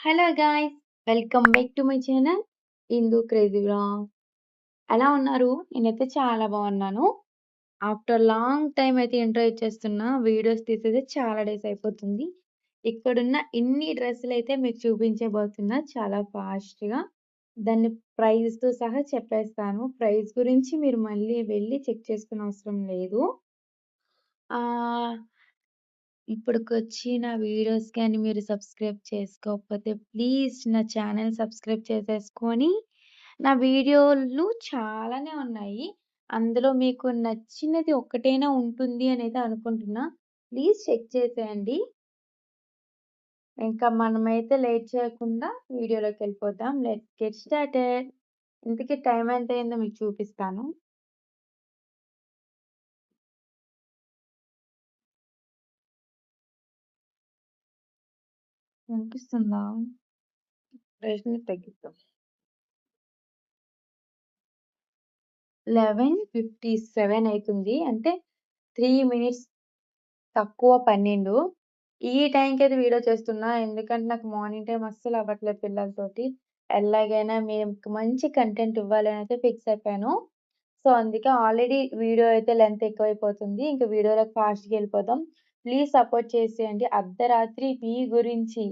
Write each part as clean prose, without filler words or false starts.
Hello guys! Welcome back to my channel Indu crazy vlogs. ఎలా ఉన్నారు? నేనైతే చాలా బాగున్నాను. ఆఫ్టర్ లాంగ్ టైమ్ అయితే ఇంట్రో ఇచ్చేస్తున్నా. వీడియోస్ తీసేది చాలా డేస్ అయిపోతుంది. ఇక్కడున్న ఇన్ని డ్రెస్సులైతే మీకు చూపించబోతున్నా చాలా ఫాస్ట్‌గా. దాన్ని ప్రైస్‌తో సహా చెప్పేస్తాను. ప్రైస్ గురించి మీరు మళ్ళీ వెళ్లి చెక్ చేసుకునే అవసరం లేదు. ఆహ్ ఇప్పటికొచ్చి నా వీడియోస్ గాని మీరు సబ్స్క్రైబ్ చేసుకోకపోతే ప్లీజ్ నా ఛానల్ సబ్స్క్రైబ్ చేసేసుకొని, నా వీడియోలు చాలానే ఉన్నాయి. అందులో మీకు నచ్చినది ఒక్కటైనా ఉంటుంది అనైతే అనుకుంటున్నా. ప్లీజ్ చెక్ చేసేయండి. ఇంకా మనమైతే లేట్ చేయకుండా వీడియోలోకెళ్ళిపోదాం. Let's get started. ఇంతకీ టైం ఎంతయిందో మీకు చూపిస్తాను. వినిపిస్తుందా? బ్రైట్‌నెస్ తగ్గిద్దాం. 11:57 అయితుంది. అంటే 3 మినిట్స్ తక్కువ 12. ఈ టైంకైతే వీడియో చేస్తున్నా. ఎందుకంటే నాకు మార్నింగ్ టైమ్ అస్సలు అవ్వట్లేదు పిల్లలతోటి. ఎలాగైనా మీకు మంచి కంటెంట్ ఇవ్వాలనైతే ఫిక్స్ అయిపోయాను. సో, అందుకే ఆల్రెడీ వీడియో అయితే లెంత్ ఎక్కువైపోతుంది. ఇంక వీడియోలోకి ఫాస్ట్‌గా ఎళ్ళిపోదాం. ప్లీజ్ సపోర్ట్ చేసేయండి. అర్ధరాత్రి మీ గురించి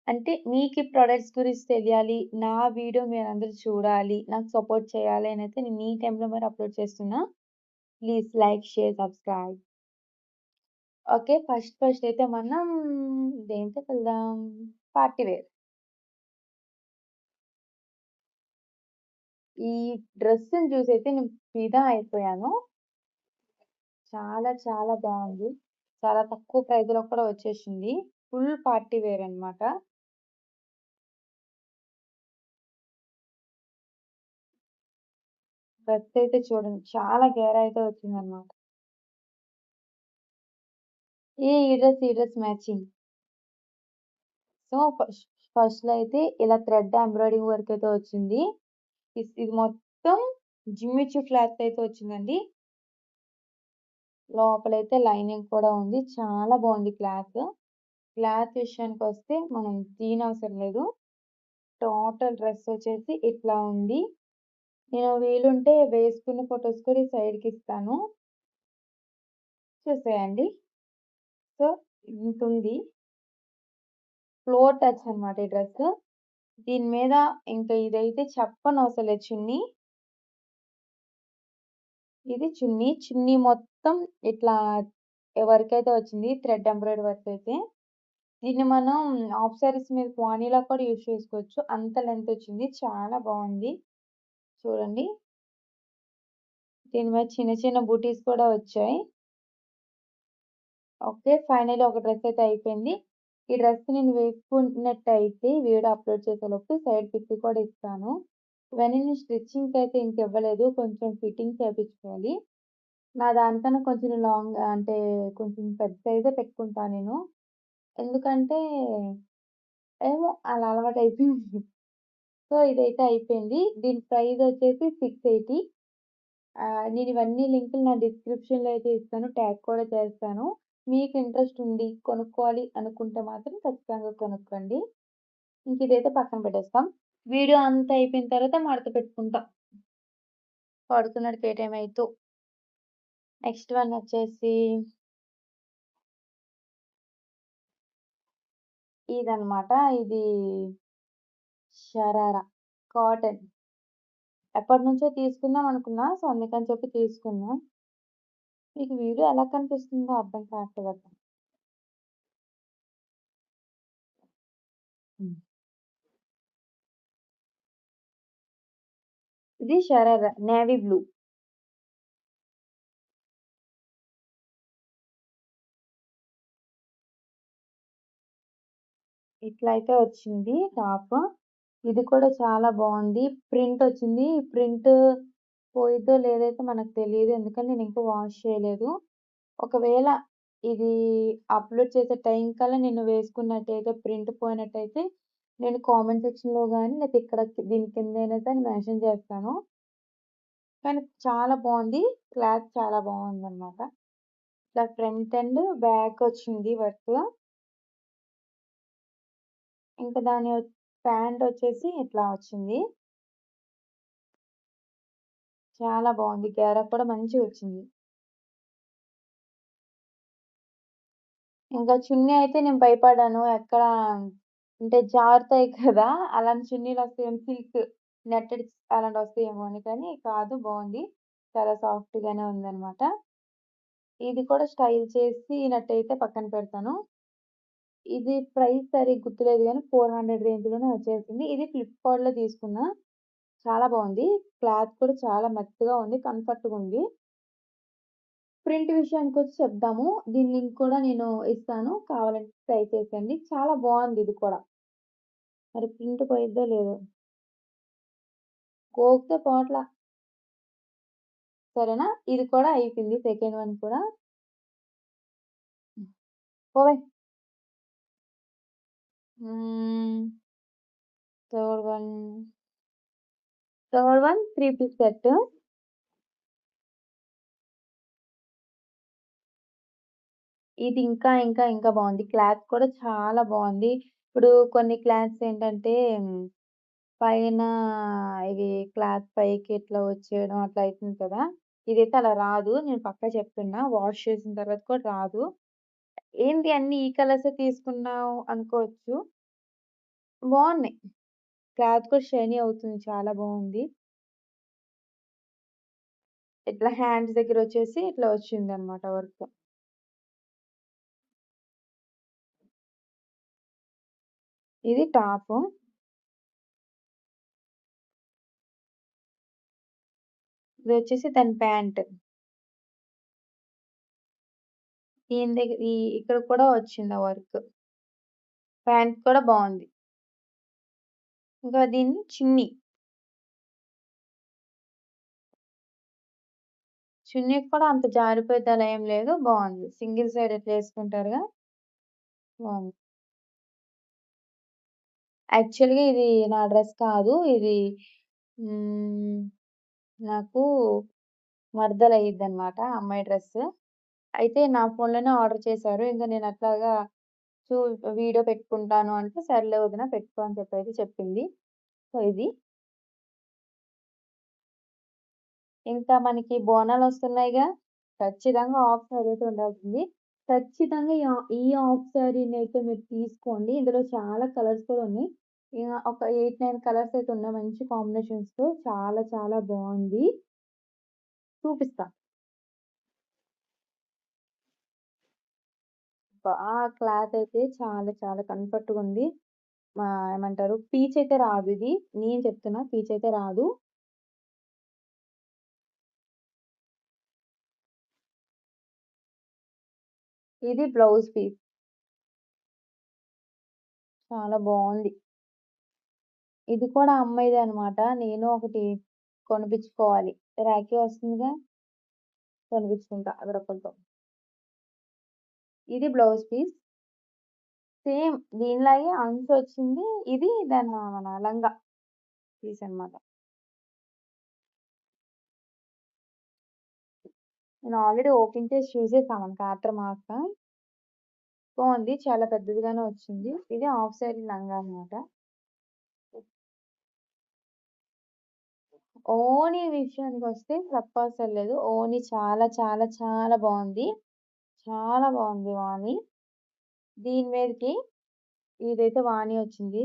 అంటే మీకు ఈ ప్రొడక్ట్స్ గురించి తెలియాలి. నా వీడియో మీరందరూ చూడాలి. నాకు సపోర్ట్ చేయాలి అనైతే నేను ఈ టైంలో మరి అప్‌లోడ్ చేస్తున్నా. Please like, share, subscribe. Okay. First అయితే మనం దేంట్లోకెళ్దాం? Party wear. ఈ డ్రెస్‌ని చూసైతే నేను ఫిదా అయిపోయాను. చాలా చాలా బావుంది. చాలా తక్కువ ప్రైస్‌లో కూడా వచ్చేసింది. ఫుల్ పార్టీ వేర్ అన్నమాట. డ్రెస్ అయితే చూడండి చాలా గేర అయితే వచ్చిందన్నమాట. ఈ డ్రెస్ మ్యాచింగ్. సో, ఫస్ట్‌లో అయితే ఇలా థ్రెడ్ ఎంబ్రాయిడరింగ్ వర్క్ అయితే వచ్చింది. ఇది మొత్తం జిమ్మిచూ క్లాత్ అయితే వచ్చిందండి. లోపలైతే లైనింగ్ కూడా ఉంది. చాలా బావుంది క్లాత్. క్లాత్ విషయానికొస్తే మనం తీయనవసరం లేదు. టోటల్ డ్రెస్ వచ్చేసి ఇట్లా ఉంది. నేను వీలుంటే వేసుకున్న ఫోటోస్ కూడా ఈ సైడ్‌కిస్తాను. చూసేయండి. సో, ఇంతుంది. ఫ్లోర్ టచ్ అన్నమాట ఈ డ్రెస్. దీని మీద ఇంకా ఇదైతే చెప్పనవసరం లేదు చున్నీ. ఇది చున్నీ. చున్నీ మొత్తం ఇట్లా వర్క్ అయితే వచ్చింది. థ్రెడ్ ఎంబ్రాయిడరీ వర్క్ అయితే. దీన్ని మనం హాఫ్ సారీస్ మీద పోనీలా కూడా యూజ్ చేసుకోవచ్చు. అంత లెంత్ వచ్చింది. చాలా బావుంది. చూడండి. దీని మీద చిన్న చిన్న బూటీస్ కూడా వచ్చాయి. ఓకే. ఫైనల్లీ ఒక డ్రెస్ అయితే అయిపోయింది. ఈ డ్రెస్ నేను వేసుకున్నట్టయితే వీడియో అప్‌లోడ్ చేసేలోపు సైడ్ పిక్ కూడా ఇస్తాను. ఇవన్నీ నేను స్టిచ్చింగ్‌కయితే ఇంక ఇవ్వలేదు. కొంచెం ఫిట్టింగ్ చేపించుకోవాలి. నా దానికన్నా కొంచెం లాంగ్ అంటే కొంచెం పెద్ద సైజే పెట్టుకుంటా నేను. ఎందుకంటే ఏమో అలా అలవాటయిపోయింది. సో, ఇదైతే అయిపోయింది. దీని ప్రైస్ వచ్చేసి 680. నేను ఇవన్నీ లింకులు నా డిస్క్రిప్షన్‌లో అయితే ఇస్తాను. ట్యాగ్ కూడా చేస్తాను. మీకు ఇంట్రెస్ట్ ఉండి కొనుక్కోవాలి అనుకుంటే మాత్రం ఖచ్చితంగా కొనుక్కోండి. ఇంక ఇదైతే పక్కన పెట్టేస్తాం. వీడియో అంతా అయిపోయిన తర్వాత మడత పెట్టుకుంటా. పడుకున్నటికి ఏ టైం అయిద్దో. నెక్స్ట్ వన్ వచ్చేసి ఇదనమాట. ఇది షరారా కాటన్. ఎప్పటినుంచో తీసుకుందాం అనుకున్నా. సో, అందుకని చెప్పి తీసుకున్నా. మీకు వీడియో ఎలా కనిపిస్తుందో అర్థం కావట్లేదబ్బా! హ్మ్. ఇది షరారా నేవీ బ్లూ. ఇట్లా అయితే వచ్చింది టాప్. ఇది కూడా చాలా బావుంది. ప్రింట్ వచ్చింది. ఈ ప్రింట్ పోయిద్దో లేదైతే మనకు తెలీదు. ఎందుకంటే నేను ఇంకా వాష్ చేయలేదు. ఒకవేళ ఇది అప్‌లోడ్ చేసే టైం కల్లా నేను వేసుకున్నట్టయితే ప్రింట్ పోయినట్టయితే నేను కామెంట్ సెక్షన్‌లో గాని లేతే ఇక్కడ దీని కిందైనా సరే మెన్షన్ చేస్తాను. కానీ చాలా బావుంది. క్లాత్ చాలా బావుందనమాట. ఇట్లా ఫ్రంట్ అండ్ బ్యాక్ వచ్చింది వర్క్. ఇంకా దాని ప్యాంట్ వచ్చేసి ఇట్లా వచ్చింది. చాలా బాగుంది. గేరప్ కూడా మంచిగొచ్చింది. ఇంకా చున్నీ అయితే నేను భయపడ్డాను. ఎక్కడ అంటే జారుతాయి కదా! అలాంటి చున్నీలొస్తాయేమో సిల్క్ నెట్టెడ్ అలాంటివొస్తాయేమో అని. కానీ కాదు, బావుంది. చాలా సాఫ్ట్‌గానే ఉందనమాట. ఇది కూడా స్టైల్ చేసినట్టయితే పక్కన పెడతాను. ఇది ప్రైస్ సరిగ్గా గుర్తులేదు గానీ 400 రేంజ్‌లోనే వచ్చేసింది. ఇది ఫ్లిప్‌కార్ట్‌లో తీసుకున్నా. చాలా బావుంది. క్లాత్ కూడా చాలా మెత్తగా ఉంది. కంఫర్ట్‌గుంది. ప్రింట్ విషయానికొచ్చి చెప్దాము. దీని లింక్ కూడా నేను ఇస్తాను. కావాలంటే ట్రై చేసేయండి. చాలా బావుంది ఇది కూడా. మరి ప్రింట్ పోయిద్దో లేదో. గోకితే పోట్ల. సరేనా? ఇది కూడా అయిపోయింది. సెకండ్ వన్ కూడా. పోవే. హ్మ్. Third one. Third one 3 piece set. ఇది ఇంకా బావుంది. క్లాత్ కూడా చాలా బావుంది. ఇప్పుడు కొన్ని క్లాత్స్ ఏంటంటే పైన ఇవి క్లాత్ పైకి ఇట్లా వచ్చేయడం అట్లా అయితుంది కదా! ఇదైతే అలా రాదు. నేను పక్కా చెప్తున్నా. వాష్ చేసిన తర్వాత కూడా రాదు. ఏంటి అన్ని ఈ కలర్సే తీసుకున్నావు అనుకోవచ్చు. బావున్నాయి. క్లాత్ కూడా షైనీ అవుతుంది. చాలా బావుంది. ఇట్లా హ్యాండ్స్ దగ్గరొచ్చేసి ఇట్లా వచ్చిందనమాట వర్క్. ఇది టాపు. ఇదొచ్చేసి దాని ప్యాంట్. దీని దగ్గర ఇక్కడ కూడా వచ్చింది ఆ వర్క్. ప్యాంట్ కూడా బావుంది. ఇంకా దీని చున్నీ. చున్నీకి కూడా అంత జారిపోయేది అలా ఏం లేదు. బావుంది. సింగిల్ సైడ్ ఇట్లా యేసుకుంటారుగా. బావుంది. యాక్చువల్‌గా ఇది నా డ్రెస్ కాదు. ఇది హ్మ్. నాకు మరదలయిద్దనమాట అమ్మాయి డ్రెస్. అయితే నా ఫోన్‌లోనే ఆర్డర్ చేశారు. ఇంక నేను అట్లాగా చూ వీడియో పెట్టుకుంటాను అంటే, సర్లే వదిన పెట్టుకో అని చెప్పైతే చెప్పింది. సో, ఇది. ఇంకా మనకి బోనాలొస్తున్నాయిగా. ఖచ్చితంగా హాఫ్ సారీ అయితే ఉండాల్సింది. ఖచ్చితంగా ఈ హాఫ్ సారీనైతే మీరు తీసుకోండి. ఇందులో చాలా కలర్స్ కూడా ఉన్నాయి. ఒక 8, 9 కలర్స్ అయితే ఉన్నాయి మంచి కాంబినేషన్స్‌తో. చాలా చాలా బావుంది. చూపిస్తా. క్లాత్ అయితే చాలా చాలా కంఫర్ట్‌గుంది. ఏమంటారు పీచ్ అయితే రాదు ఇది. నేను చెప్తున్నా పీచ్ అయితే రాదు. ఇది బ్లౌజ్ పీస్. చాలా బావుంది. ఇది కూడా అమ్మాయిదే అనమాట. నేను ఒకటి కొనిపించుకోవాలి. రాఖీ వస్తుందిగా, కొనిపించుకుంటా రూ. 100. ఇది బ్లౌజ్ పీస్. సేమ్ దీనిలాగే అంచొచ్చింది. ఇది మన లంగా పీస్ అనమాట. నేను ఆల్రెడీ ఓపెన్ చేసి చూసేసా మనకి ఆఫ్టర్ మార్క్. బావుంది. చాలా పెద్దదిగానే వచ్చింది. ఇది హాఫ్ సారీ లంగా అనమాట. ఓణీ విషయానికొస్తే చెప్పవసరం లేదు. ఓణీ చాలా చాలా చాలా బావుంది. చాలా బావుంది ఓణీ. దీని మీదకి ఇదైతే వాణి వచ్చింది.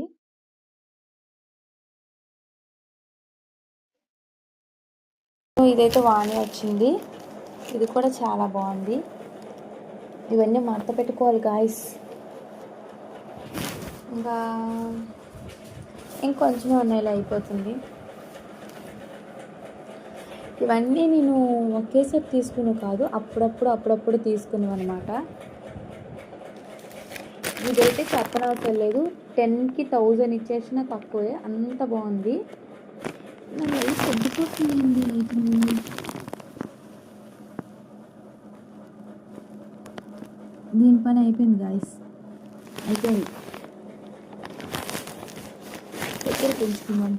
ఇదైతే వాణి వచ్చింది. ఇది కూడా చాలా బావుంది. ఇవన్నీ మడత పెట్టుకోవాలి గాయ్స్. ఇంకా ఇంకొంచెమే ఉన్నాయిలే అయిపోతుంది. ఇవన్నీ నేను ఒకేసారి తీసుకునేవి కాదు. అప్పుడప్పుడు తీసుకునేవన్నమాట. ఇదైతే చెప్పనవసరం లేదు. 10కి 1000 ఇచ్చేసినా తక్కువే. అంత బావుంది. నా లైఫ్ తగ్గిపోతుందండి. దీని పని అయిపోయింది గాయ్స్. అయిపోయింది. దగ్గర పెంచుకున్నాం.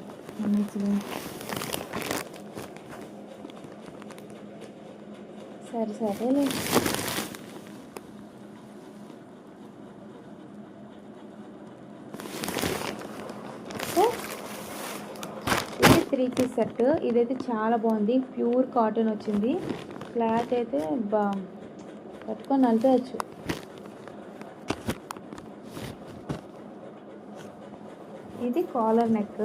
సరేలే. 3 పీస్ సెట్. ఇదైతే చాలా బాగుంది, ప్యూర్ కాటన్ వచ్చింది. క్లాత్ అయితే పట్టుకొని నలిపేయచ్చు. ఇది కాలర్ నెక్,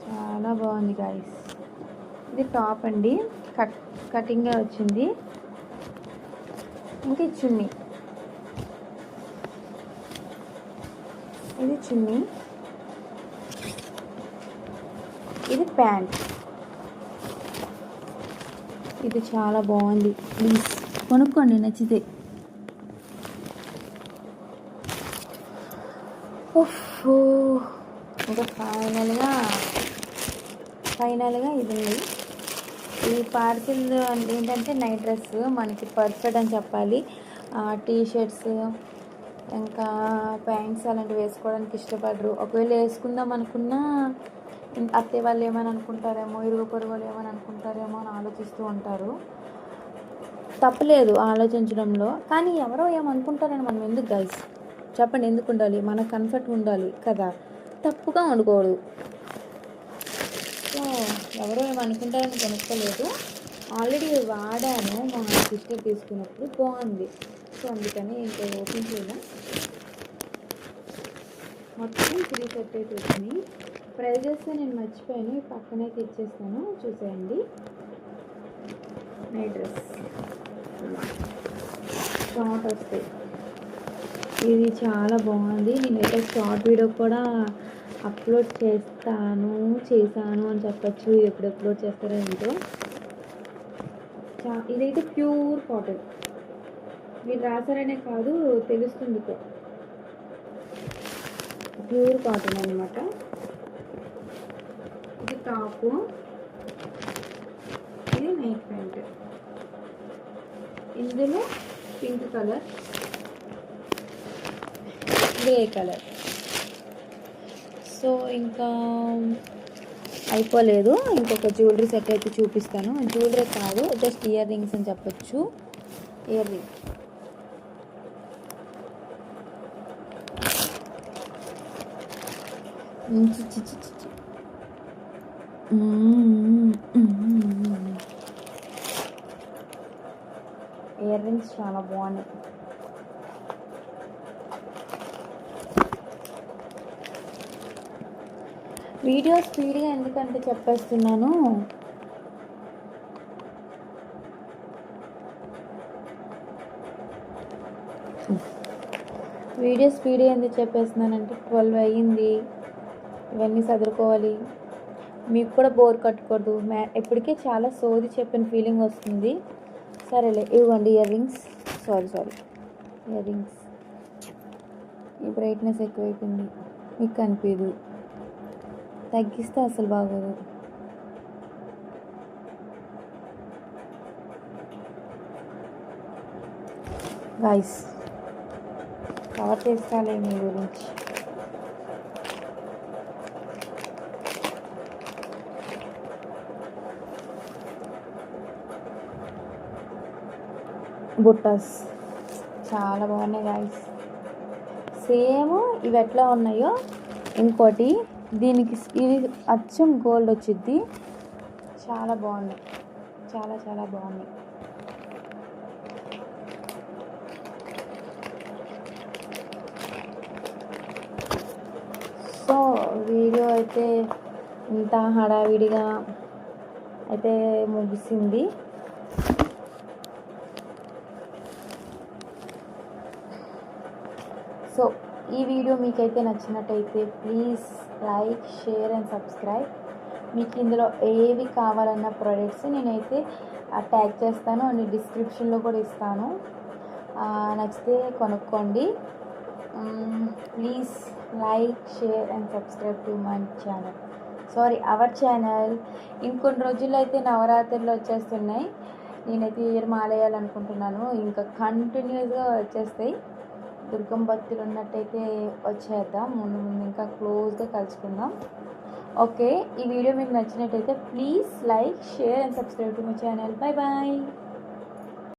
చాలా బాగుంది గైస్. ఇది టాప్ అండి, కటింగ్గా వచ్చింది. ఇంకా చున్నీ, ఇది చున్నీ, ఇది ప్యాంట్. ఇది చాలా బాగుంది, ప్లీజ్ కొనుక్కోండి నచ్చితే. ఇంకా ఫైనల్గా ఇది ఉంది. ఈ పార్సిల్ ఏంటంటే నైట్ డ్రెస్, మనకి పర్ఫెక్ట్ అని చెప్పాలి. టీ షర్ట్స్ ఇంకా ప్యాంట్స్ అలాంటివి వేసుకోవడానికి ఇష్టపడరు. ఒకవేళ వేసుకుందాం అనుకున్నా అత్తయ్య వాళ్ళు ఏమని అనుకుంటారేమో, ఇరుగు పొరుగు వాళ్ళు ఏమని అనుకుంటారేమో అని ఆలోచిస్తూ ఉంటారు. తప్పలేదు ఆలోచించడంలో, కానీ ఎవరో ఏమనుకుంటారని మనం ఎందుకు గైస్ చెప్పండి? ఎందుకు ఉండాలి? మన కంఫర్ట్ ఉండాలి కదా, తప్పుగా ఉండకూడదు. సో ఎవరో ఏమనుకుంటారని కొనుక్కోలేదు, ఆల్రెడీ వాడాను. మా సిస్టర్ తీసుకున్నప్పుడు బాగుంది, సో అందుకని ఇంకా ఓపెన్ చేయడం. మొత్తం 3 సెట్ అయితే వచ్చినాయి. ప్రైజెస్ నేను మర్చిపోయాను, పక్కనే తెచ్చేస్తాను, చూసేయండి. నైట్ డ్రెస్ షార్ట్ వస్తాయి. ఇది చాలా బాగుంది. నేనైతే షార్ట్ వీడియో కూడా అప్లోడ్ చేశాను అని చెప్పచ్చు. ఇది ఎప్పుడు అప్లోడ్ చేస్తారో ఏంటో. ఇదైతే ప్యూర్ కాటన్, మీరు రాసారనే కాదు తెలుస్తుంది, ప్యూర్ కాటన్ అనమాట. ఇది టాపు, ఇది నైట్ ప్యాంట్. ఇందులో pink colour, grey colour. So ఇంకా అయిపోలేదు, ఇంకొక జ్యువెలరీ సెట్ అయితే చూపిస్తాను. జ్యువెలరీ కాదు, జస్ట్ ఇయర్ రింగ్స్ అని చెప్పచ్చు. ఇయర్ రింగ్ ఇయర్ రింగ్స్ చాలా బాగున్నాయి. వీడియో స్పీడ్గా ఎందుకంటే చెప్పేస్తున్నాను, వీడియో స్పీడ్గా ఎందుకు చెప్పేస్తున్నానంటే 12 అయ్యింది, ఇవన్నీ చదువుకోవాలి. మీకు కూడా బోర్ కట్టకూడదు, ఇప్పటికే చాలా సోది చెప్పిన ఫీలింగ్ వస్తుంది. సరేలే, ఇవ్వండి ear rings. Sorry ear rings. ఈ బ్రైట్నెస్ ఎక్కువైపోయింది, మీకు కనిపించదు, తగ్గిస్తే అసలు బాగోదు. గైస్ కవర్ చేస్తాలే మీ గురించి. బుట్టాస్ చాలా బాగున్నాయి గైస్. సేమ్ ఇవి ఎట్లా ఉన్నాయో ఇంకోటి, దీనికి ఇది అచ్చం గోల్డ్ వచ్చింది. చాలా బాగున్నాయి, చాలా బాగున్నాయి. సో వీడియో అయితే ఇంత హడావిడిగా అయితే ముగిసింది. సో ఈ వీడియో మీకైతే నచ్చినట్టయితే please like, share and subscribe. మీకు ఇందులో ఏవి కావాలన్న ప్రోడక్ట్స్ నేనైతే ట్యాగ్ చేస్తాను అండ్ డిస్క్రిప్షన్లో కూడా ఇస్తాను. నచ్చితే కొనుక్కోండి. Please like, share and subscribe to my channel, our channel. ఇంకొన్ని రోజుల్లో అయితే నవరాత్రులు వచ్చేస్తున్నాయి. నేనైతే ఇయర్ మాలేయాలనుకుంటున్నాను, ఇంకా కంటిన్యూస్గా వచ్చేస్తాయి. దుర్గం భక్తులు ఉన్నట్టయితే వచ్చేద్దాం, ముందు ఇంకా క్లోజ్గా కలుసుకుందాం. ఓకే, ఈ వీడియో మీకు నచ్చినట్టయితే please like, share and subscribe to my channel. Bye bye.